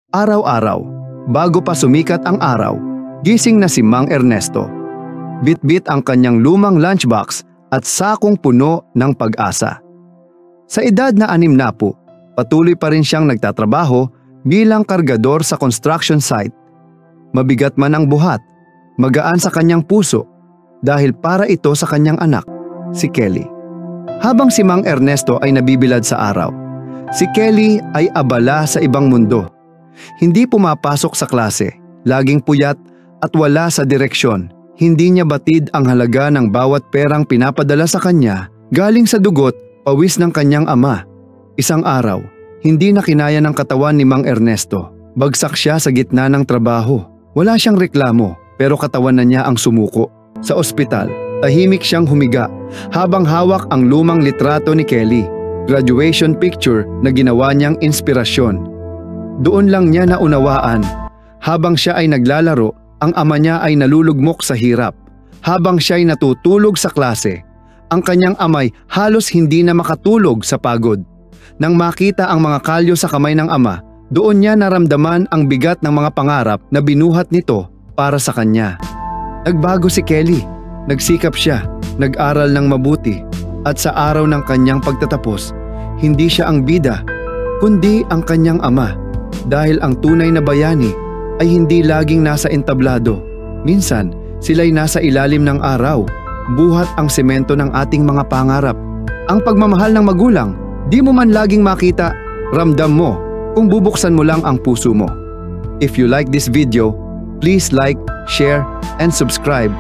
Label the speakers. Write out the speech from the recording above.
Speaker 1: Araw-araw, bago pa sumikat ang araw, gising na si Mang Ernesto. Bit-bit ang kanyang lumang lunchbox at sakong puno ng pag-asa. Sa edad na 6 na po, patuloy pa rin siyang nagtatrabaho bilang kargador sa construction site. Mabigat man ang buhat, magaan sa kanyang puso dahil para ito sa kanyang anak, si Kelly. Habang si Mang Ernesto ay nabibilad sa araw, si Kelly ay abala sa ibang mundo. Hindi pumapasok sa klase, laging puyat at wala sa direksyon. Hindi niya batid ang halaga ng bawat perang pinapadala sa kanya galing sa dugot, pawis ng kanyang ama. Isang araw, hindi na kinaya ng katawan ni Mang Ernesto. Bagsak siya sa gitna ng trabaho. Wala siyang reklamo, pero katawan na niya ang sumuko. Sa ospital, tahimik siyang humiga habang hawak ang lumang litrato ni Kelly, graduation picture na ginawa niyang inspirasyon. Doon lang niya naunawaan, habang siya ay naglalaro, ang ama niya ay nalulugmok sa hirap. Habang siya ay natutulog sa klase, ang kanyang amay halos hindi na makatulog sa pagod. Nang makita ang mga kalyo sa kamay ng ama, doon niya naramdaman ang bigat ng mga pangarap na binuhat nito para sa kanya. Nagbago si Kelly, nagsikap siya, nag-aral ng mabuti, at sa araw ng kanyang pagtatapos, hindi siya ang bida, kundi ang kanyang ama. Dahil ang tunay na bayani ay hindi laging nasa entablado. Minsan, sila'y nasa ilalim ng araw, buhat ang semento ng ating mga pangarap. Ang pagmamahal ng magulang, di mo man laging makita, ramdam mo kung bubuksan mo lang ang puso mo. If you like this video, please like, share, and subscribe